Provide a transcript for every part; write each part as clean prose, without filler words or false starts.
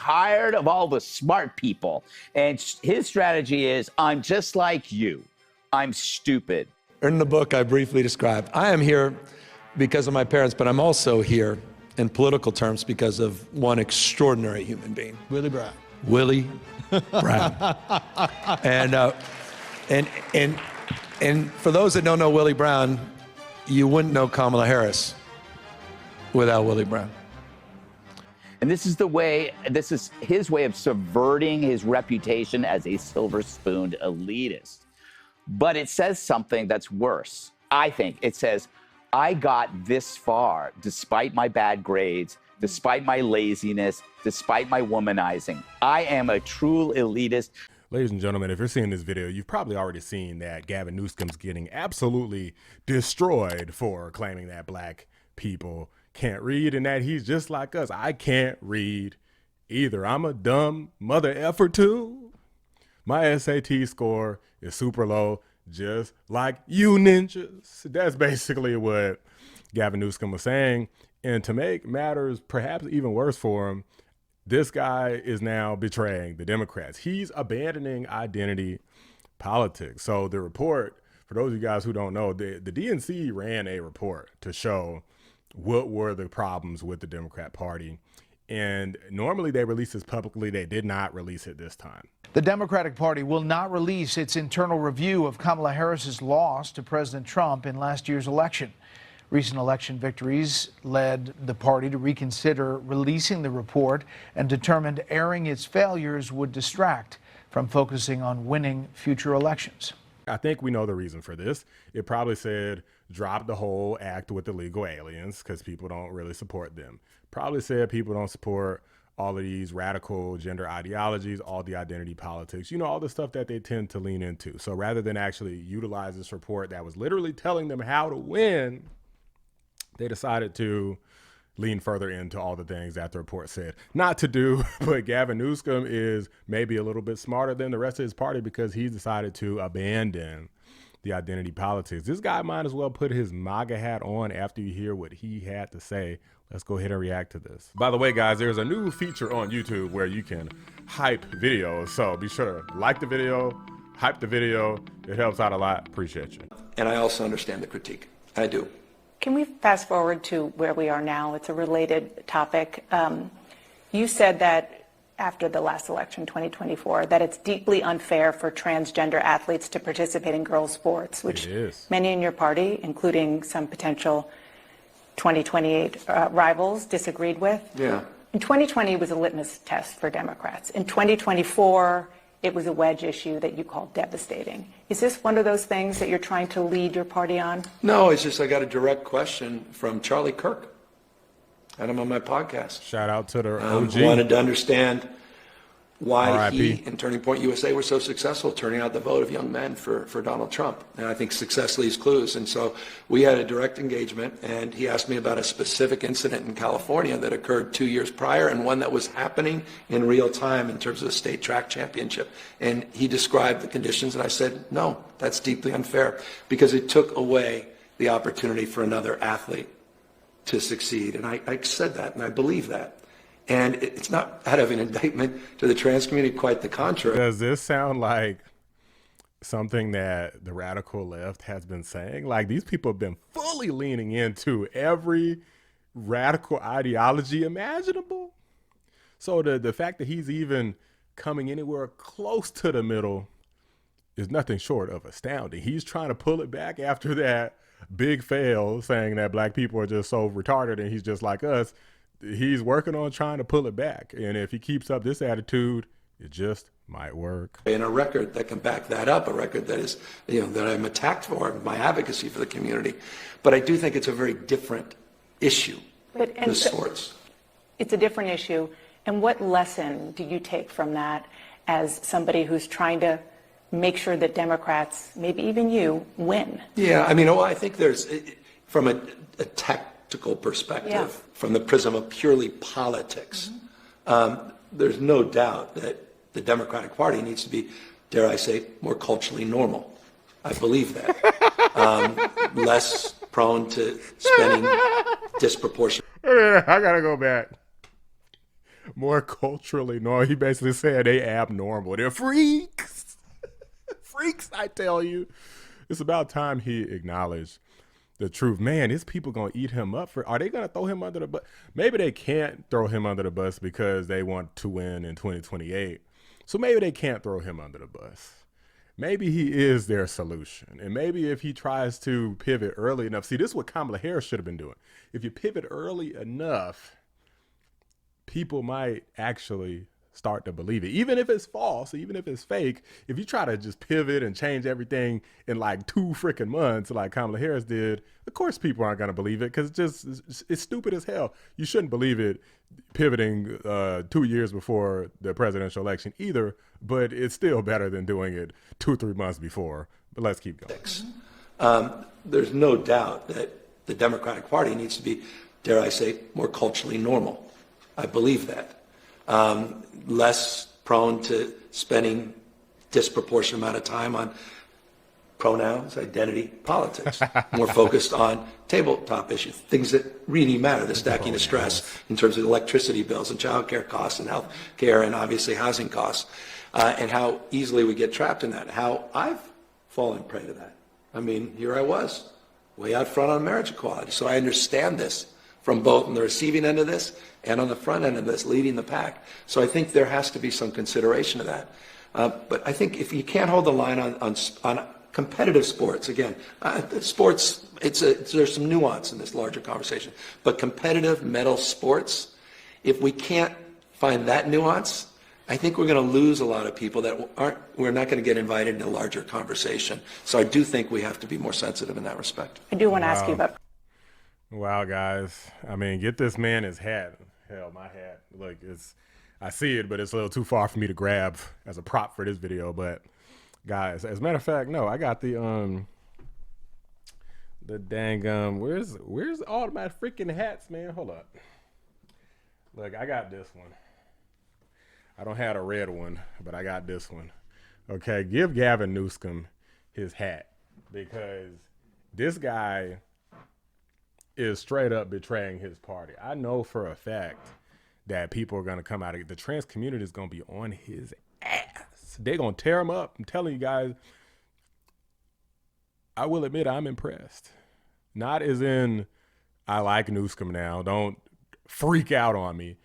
tired of all the smart people. And his strategy is, I'm just like you. I'm stupid. In the book, I briefly described, I am here because of my parents, but I'm also here in political terms because of one extraordinary human being. Willie Brown. Willie Brown. And for those that don't know Willie Brown, you wouldn't know Kamala Harris without Willie Brown. And this is his way of subverting his reputation as a silver-spooned elitist. But it says something that's worse. I think it says, I got this far despite my bad grades, despite my laziness, despite my womanizing. I am a true elitist. Ladies and gentlemen, if you're seeing this video, you've probably already seen that Gavin Newsom's getting absolutely destroyed for claiming that black people can't read and that he's just like us. I can't read either. I'm a dumb mother effer too. My SAT score is super low, just like you ninjas. That's basically what Gavin Newsom was saying. And to make matters perhaps even worse for him, this guy is now betraying the Democrats. He's abandoning identity politics. So the report, for those of you guys who don't know, the DNC ran a report to show what were the problems with the Democrat Party. And normally they release this publicly. They did not release it this time. The Democratic Party will not release its internal review of Kamala Harris's loss to President Trump in last year's election. Recent election victories led the party to reconsider releasing the report and determined airing its failures would distract from focusing on winning future elections. I think we know the reason for this. It probably said drop the whole act with illegal aliens because people don't really support them. Probably said people don't support all of these radical gender ideologies, all the identity politics, you know, all the stuff that they tend to lean into. So rather than actually utilize this report that was literally telling them how to win, they decided to lean further into all the things that the report said not to do. But Gavin Newsom is maybe a little bit smarter than the rest of his party because he's decided to abandon the identity politics. This guy might as well put his MAGA hat on after you hear what he had to say. Let's go ahead and react to this. By the way, guys, there's a new feature on YouTube where you can hype videos. So be sure to like the video, hype the video. It helps out a lot. Appreciate you. And I also understand the critique. I do. Can we fast forward to where we are now? It's a related topic. You said that after the last election, 2024, that it's deeply unfair for transgender athletes to participate in girls' sports, which many in your party, including some potential 2028 rivals, disagreed with. Yeah. In 2020, it was a litmus test for Democrats. In 2024, it was a wedge issue that you called devastating. Is this one of those things that you're trying to lead your party on? No, it's just I got a direct question from Charlie Kirk. Had him on my podcast. Shout out to the OG. Wanted to understand why RIP. he and Turning Point USA were so successful turning out the vote of young men for Donald Trump. And I think success leaves clues. And so we had a direct engagement, and he asked me about a specific incident in California that occurred 2 years prior and one that was happening in real time in terms of the state track championship. And he described the conditions, and I said, no, that's deeply unfair because it took away the opportunity for another athlete to succeed. And I said that, and I believe that. And it's not out of an indictment to the trans community, quite the contrary. Does this sound like something that the radical left has been saying? Like, these people have been fully leaning into every radical ideology imaginable. So the fact that he's even coming anywhere close to the middle is nothing short of astounding. He's trying to pull it back after that big fail, saying that black people are just so retarded and he's just like us. He's working on trying to pull it back. And if he keeps up this attitude, it just might work. And a record that can back that up, a record that is, you know, that I'm attacked for, my advocacy for the community. But I do think it's a very different issue, the sports. It's a different issue. And what lesson do you take from that as somebody who's trying to make sure that Democrats, maybe even you, win? Yeah, I mean, I think there's, from a tactical perspective, from the prism of purely politics, there's no doubt that the Democratic Party needs to be, dare I say, more culturally normal. I believe that. Less prone to spending disproportionate. I gotta go back. more culturally normal. He basically said they abnormal. They're freaks. Freaks, I tell you. It's about time he acknowledged the truth. Man, is people going to eat him up are they going to throw him under the bus? Maybe they can't throw him under the bus because they want to win in 2028. So maybe they can't throw him under the bus. Maybe he is their solution. And maybe if he tries to pivot early enough, see, this is what Kamala Harris should have been doing. If you pivot early enough, people might actually start to believe it. Even if it's false, even if it's fake, if you try to just pivot and change everything in like 2 freaking months like Kamala Harris did, of course people aren't going to believe it because it's stupid as hell. You shouldn't believe it pivoting 2 years before the presidential election either, but it's still better than doing it 2-3 months before. But let's keep going. There's no doubt that the Democratic Party needs to be, dare I say, more culturally normal. I believe that. Less prone to spending disproportionate amount of time on pronouns, identity, politics, more focused on tabletop issues, things that really matter, the stacking of stress in terms of electricity bills and child care costs and health care and obviously housing costs, and how easily we get trapped in that, how I've fallen prey to that. I mean, here I was, way out front on marriage equality, so I understand this from both on the receiving end of this and on the front end of this, leading the pack. So I think there has to be some consideration of that. But I think if you can't hold the line on competitive sports, again, sports, there's some nuance in this larger conversation. But competitive medal sports, if we can't find that nuance, I think we're going to lose a lot of people we're not going to get invited in a larger conversation. So I do think we have to be more sensitive in that respect. I do want to ask you about. Wow, guys. I mean, get this man his hat. Hell, my hat. Look, I see it, but it's a little too far for me to grab as a prop for this video. But guys, as a matter of fact, no, I got the dang where's all my freaking hats, man? Hold up. Look, I got this one. I don't have a red one, but I got this one. Okay, give Gavin Newsom his hat because this guy is straight up betraying his party. I know for a fact that people are going to come out of it. The trans community is going to be on his ass. They're going to tear him up. I'm telling you guys, I will admit I'm impressed. Not as in I like Newsom now. Don't freak out on me.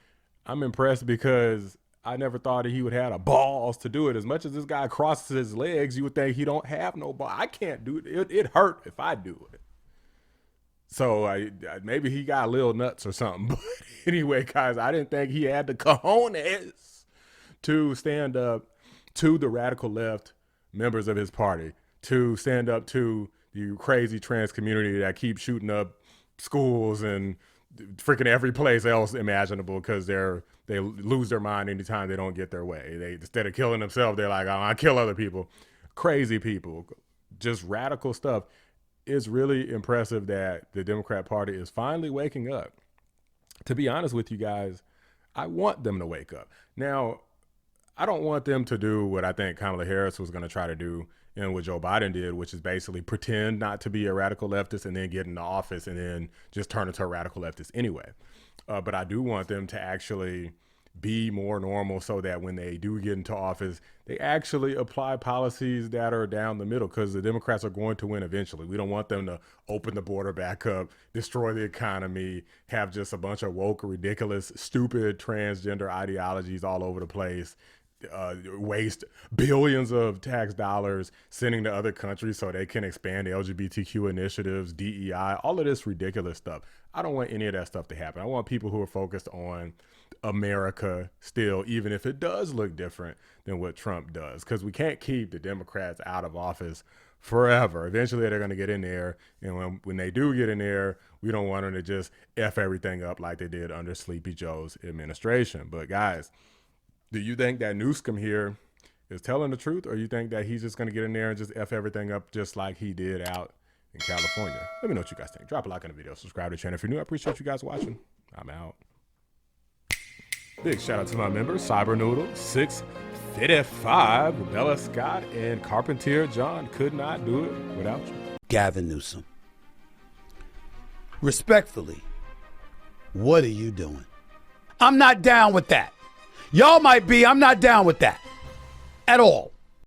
I'm impressed because I never thought that he would have the balls to do it. As much as this guy crosses his legs, you would think he don't have no ball. I can't do it. It hurt if I do it. So maybe he got little nuts or something. But anyway, guys, I didn't think he had the cojones to stand up to the radical left members of his party, to stand up to the crazy trans community that keeps shooting up schools and freaking every place else imaginable because they lose their mind anytime they don't get their way. They, instead of killing themselves, they're like, I kill other people. Crazy people, just radical stuff. It's really impressive that the Democrat Party is finally waking up. To be honest with you guys, I want them to wake up. Now, I don't want them to do what I think Kamala Harris was going to try to do and what Joe Biden did, which is basically pretend not to be a radical leftist and then get into office and then just turn into a radical leftist anyway. But I do want them to actually be more normal so that when they do get into office, they actually apply policies that are down the middle because the Democrats are going to win eventually. We don't want them to open the border back up, destroy the economy, have just a bunch of woke, ridiculous, stupid transgender ideologies all over the place, waste billions of tax dollars sending to other countries so they can expand LGBTQ initiatives, DEI, all of this ridiculous stuff. I don't want any of that stuff to happen. I want people who are focused on America still, even if it does look different than what Trump does, because we can't keep the Democrats out of office forever. Eventually they're going to get in there, and when they do get in there, we don't want them to just F everything up like they did under Sleepy Joe's administration. But guys, do you think that Newsom here is telling the truth, or you think that he's just going to get in there and just F everything up just like he did out in California? Let me know what you guys think. Drop a like on the video, subscribe to the channel if you're new. I appreciate you guys watching. I'm out. Big shout out to my members, Cyber Noodle, 655, Bella Scott, and Carpentier John. Could not do it without you. Gavin Newsom. Respectfully, what are you doing? I'm not down with that. Y'all might be. I'm not down with that at all.